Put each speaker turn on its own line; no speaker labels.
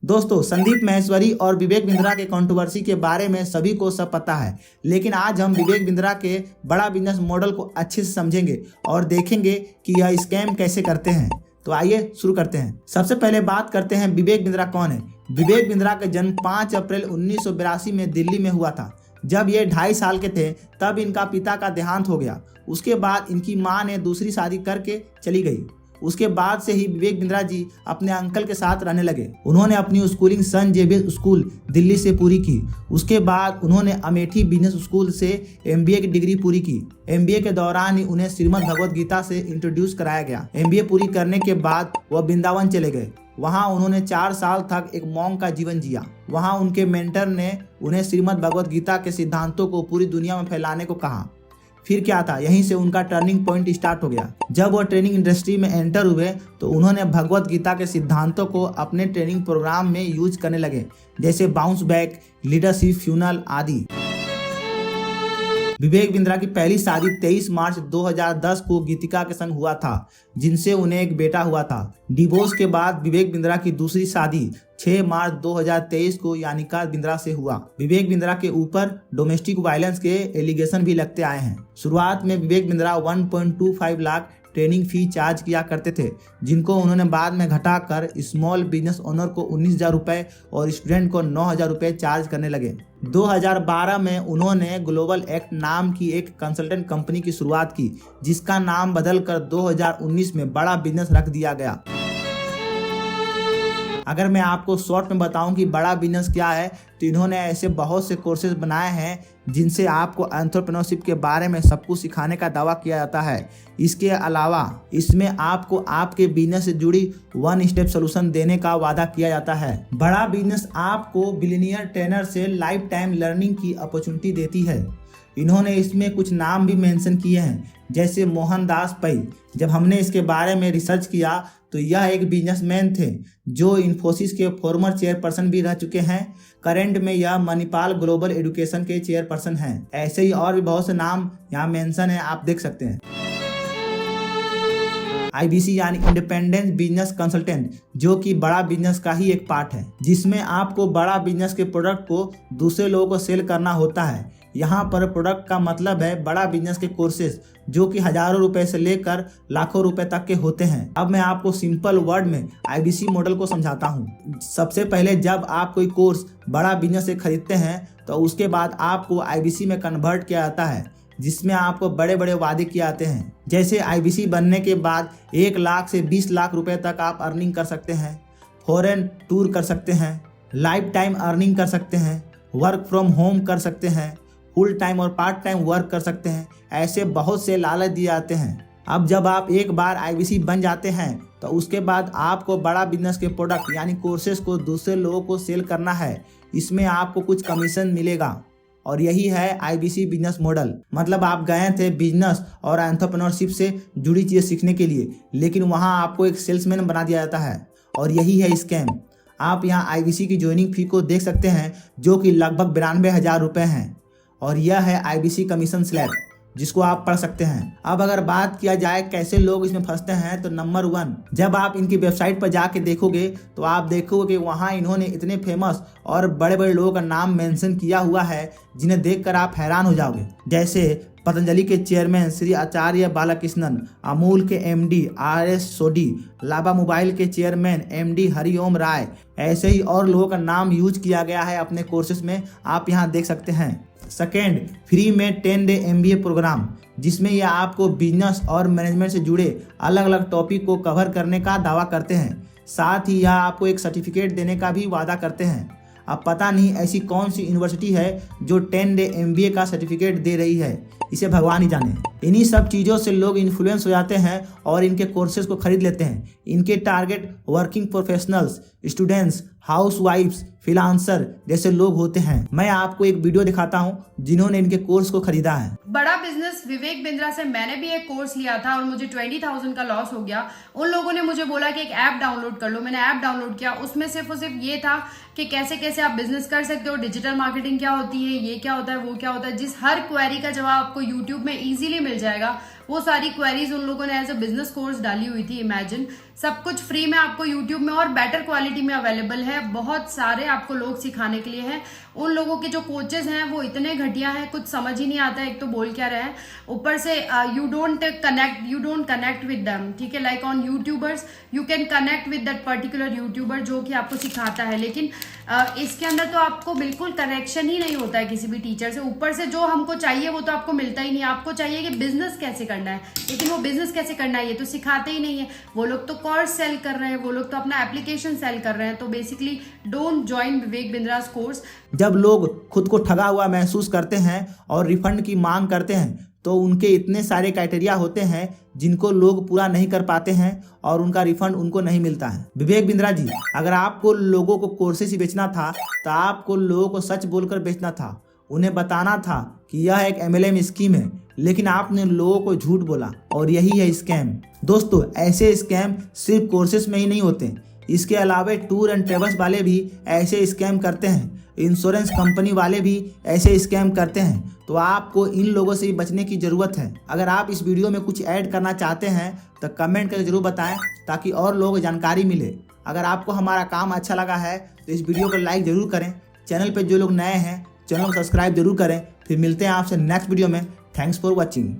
दोस्तों, संदीप माहेश्वरी और विवेक बिंद्रा के कंट्रोवर्सी के बारे में सभी को सब पता है, लेकिन आज हम विवेक बिंद्रा के बड़ा बिजनेस मॉडल को अच्छे से समझेंगे और देखेंगे कि यह स्कैम कैसे करते हैं। तो आइए शुरू करते हैं। सबसे पहले बात करते हैं विवेक बिंद्रा कौन है। विवेक बिंद्रा का जन्म 5 अप्रैल 1982 में दिल्ली में हुआ था। जब ये 2.5 साल के थे तब इनका पिता का देहांत हो गया। उसके बाद इनकी मां ने दूसरी शादी करके चली गई। उसके बाद से ही विवेक बिंद्रा जी अपने अंकल के साथ रहने लगे। उन्होंने अपनी स्कूलिंग सन जेवियर स्कूल दिल्ली से पूरी की। उसके बाद उन्होंने अमेठी बिजनेस स्कूल से MBA की डिग्री पूरी की। MBA के दौरान ही उन्हें श्रीमद् भगवद गीता से इंट्रोड्यूस कराया गया। MBA पूरी करने के बाद वह वृंदावन चले गए। वहां उन्होंने 4 साल तक एक मॉन्क का जीवन जिया। वहां उनके मेंटर ने उन्हें श्रीमद् भगवद गीता के सिद्धांतों को पूरी दुनिया में फैलाने को कहा। फिर क्या था, यहीं से उनका टर्निंग पॉइंट स्टार्ट हो गया। जब वो ट्रेनिंग इंडस्ट्री में एंटर हुए तो उन्होंने भगवत गीता के सिद्धांतों को अपने ट्रेनिंग प्रोग्राम में यूज करने लगे, जैसे बाउंस बैक, लीडरशिप फ्यूनल आदि। विवेक बिंद्रा की पहली शादी 23 मार्च 2010 को गीतिका के संग हुआ था, जिनसे उन्हें एक बेटा हुआ था। डिवोर्स के बाद विवेक बिंद्रा की दूसरी शादी 6 मार्च 2023 को यानिका बिंद्रा से हुआ। विवेक बिंद्रा के ऊपर डोमेस्टिक वायलेंस के एलिगेशन भी लगते आए हैं। शुरुआत में Vivek Bindra 1.25 lakh training fee charge किया करते थे, जिनको उन्होंने बाद में घटाकर स्मॉल बिजनेस ओनर को 19,000 रुपए और स्टूडेंट को 9,000 रुपए चार्ज करने लगे। 2012 में उन्होंने ग्लोबल एक्ट नाम की एक कंसल्टेंट कंपनी की शुरुआत की, जिसका नाम बदलकर 2019 में बड़ा बिजनेस रख दिया गया। अगर मैं आपको शॉर्ट में बताऊं कि बड़ा बिजनेस क्या है, तो इन्होंने ऐसे बहुत से कोर्सेज बनाए हैं जिनसे आपको एंटरप्रेन्योरशिप के बारे में सब कुछ सिखाने का दावा किया जाता है। इसके अलावा इसमें आपको आपके बिजनेस से जुड़ी 1 स्टेप सोल्यूशन देने का वादा किया जाता है। बड़ा बिजनेस आपको बिलियनियर ट्रेनर से लाइफ टाइम लर्निंग की अपॉर्चुनिटी देती है। इन्होंने इसमें कुछ नाम भी मेंशन किए हैं, जैसे मोहनदास पै। जब हमने इसके बारे में रिसर्च किया तो यह एक बिजनेसमैन थे जो इन्फोसिस के फॉर्मर चेयरपर्सन भी रह चुके हैं। करंट में यह मणिपाल ग्लोबल एजुकेशन के चेयरपर्सन हैं। ऐसे ही और भी बहुत से नाम यहाँ मेंशन है, आप देख सकते हैं। IBC यानी इंडिपेंडेंट बिजनेस कंसल्टेंट, जो कि बड़ा बिजनेस का ही एक पार्ट है, जिसमें आपको बड़ा बिजनेस के प्रोडक्ट को दूसरे लोगों को सेल करना होता है। यहाँ पर प्रोडक्ट का मतलब है बड़ा बिजनेस के कोर्सेज, जो कि हजारों रुपए से लेकर लाखों रुपए तक के होते हैं। अब मैं आपको सिंपल वर्ड में IBC मॉडल को समझाता हूँ। सबसे पहले जब आप कोई कोर्स बड़ा बिजनेस से खरीदते हैं तो उसके बाद आपको IBC में कन्वर्ट किया जाता है, जिसमें आपको बड़े बड़े वादे किए जाते हैं। जैसे IBC बनने के बाद 1 लाख से 20 लाख रुपए तक आप अर्निंग कर सकते हैं, फॉरेन टूर कर सकते हैं, लाइफ टाइम अर्निंग कर सकते हैं, वर्क फ्रॉम होम कर सकते हैं, फुल टाइम और पार्ट टाइम वर्क कर सकते हैं। ऐसे बहुत से लालच दिए जाते हैं। अब जब आप एक बार IBC बन जाते हैं तो उसके बाद आपको बड़ा बिजनेस के प्रोडक्ट यानी कोर्सेज को दूसरे लोगों को सेल करना है। इसमें आपको कुछ कमीशन मिलेगा और यही है IBC बिजनेस मॉडल। मतलब आप गए थे बिजनेस और एंटरप्रेन्योरशिप से जुड़ी चीज़ें सीखने के लिए, लेकिन वहाँ आपको एक सेल्समैन बना दिया जाता है और यही है स्कैम। आप यहाँ IBC की ज्वाइनिंग फी को देख सकते हैं, जो कि लगभग 92,000 रुपये हैं, और यह है IBC कमीशन स्लैब, जिसको आप पढ़ सकते हैं। अब अगर बात किया जाए कैसे लोग इसमें फंसते हैं, तो नंबर 1, जब आप इनकी वेबसाइट पर जाके देखोगे तो आप देखोगे कि वहाँ इन्होंने इतने फेमस और बड़े बड़े लोगों का नाम मेंशन किया हुआ है, जिन्हें देखकर आप हैरान हो जाओगे। जैसे पतंजलि के चेयरमैन श्री आचार्य बालाकृष्णन, अमूल के MD RS सोडी, लाबा मोबाइल के चेयरमैन MD हरिओम राय। ऐसे ही और लोगों का नाम यूज किया गया है अपने कोर्सेज में, आप यहाँ देख सकते हैं। सेकेंड, फ्री में 10 डे MBA प्रोग्राम, जिसमें यह आपको बिजनेस और मैनेजमेंट से जुड़े अलग अलग टॉपिक को कवर करने का दावा करते हैं। साथ ही यह आपको एक सर्टिफिकेट देने का भी वादा करते हैं। अब पता नहीं ऐसी कौन सी यूनिवर्सिटी है जो 10 डे MBA का सर्टिफिकेट दे रही है, इसे भगवान ही जाने। इन्हीं सब चीज़ों से लोग इन्फ्लुएंस हो जाते हैं और इनके कोर्सेज को खरीद लेते हैं। इनके टारगेट वर्किंग प्रोफेशनल्स, स्टूडेंट्स, हाउसवाइफ्स, फ्रीलांसर जैसे लोग होते हैं। मैं आपको एक वीडियो दिखाता हूँ जिन्होंने इनके कोर्स को खरीदा है।
बड़ा बिजनेस विवेक बिंद्रा से मैंने भी एक कोर्स लिया था और मुझे 20,000 का लॉस हो गया। उन लोगों ने मुझे बोला कि एक ऐप डाउनलोड कर लो। मैंने ऐप डाउनलोड किया, उसमें सिर्फ और सिर्फ ये था कि कैसे कैसे आप बिजनेस कर सकते हो, डिजिटल मार्केटिंग क्या होती है, ये क्या होता है, वो क्या होता है। जिस हर क्वेरी का जवाब आपको यूट्यूब में इजीली मिल जाएगा। वो सारी क्वेरीज उन लोगों ने एज अ बिजनेस कोर्स डाली हुई थी, इमेजिन। सब कुछ फ्री में आपको यूट्यूब में और बेटर क्वालिटी में अवेलेबल है। बहुत सारे आपको लोग सिखाने के लिए हैं। उन लोगों के जो कोचेस हैं वो इतने घटिया हैं, कुछ समझ ही नहीं आता एक तो बोल क्या रहे हैं, ऊपर से you don't connect with them, ठीक है। Like on YouTubers you can connect with that particular YouTuber जो कि आपको सिखाता है, लेकिन इसके अंदर तो आपको बिल्कुल कनेक्शन ही नहीं होता है किसी भी टीचर से। ऊपर से जो हमको चाहिए वो तो आपको मिलता ही नहीं। आपको चाहिए कि बिजनेस कैसे करना है, लेकिन वो बिजनेस कैसे करना है ये तो सिखाते ही नहीं है। वो लोग तो कोर्स सेल कर रहे हैं, वो लोग तो अपना एप्लीकेशन सेल कर रहे हैं। तो basically don't join Vivek Bindra's course.
जब लोग खुद को ठगा हुआ महसूस करते हैं और रिफंड की मांग करते हैं तो उनके इतने सारे क्राइटेरिया होते हैं जिनको लोग पूरा नहीं कर पाते हैं और उनका रिफंड उनको नहीं मिलता है। विवेक बिंद्रा जी, अगर आपको लोगों को कोर्सेज ही बेचना था तो आपको लोगों को सच बोलकर बेचना था, उन्हें बताना था कि यह एक MLM स्कीम है, लेकिन आपने लोगों को झूठ बोला और यही है स्कैम। दोस्तों, ऐसे स्कैम सिर्फ कोर्सेज में ही नहीं होते, इसके अलावा टूर एंड ट्रेवल्स वाले भी ऐसे स्कैम करते हैं, इंश्योरेंस कंपनी वाले भी ऐसे स्कैम करते हैं। तो आपको इन लोगों से भी बचने की ज़रूरत है। अगर आप इस वीडियो में कुछ ऐड करना चाहते हैं तो कमेंट करके ज़रूर बताएं ताकि और लोगों को जानकारी मिले। अगर आपको हमारा काम अच्छा लगा है तो इस वीडियो को लाइक ज़रूर करें। चैनल पर जो लोग नए हैं चैनल को सब्सक्राइब जरूर करें। फिर मिलते हैं आपसे नेक्स्ट वीडियो में। Thanks for watching.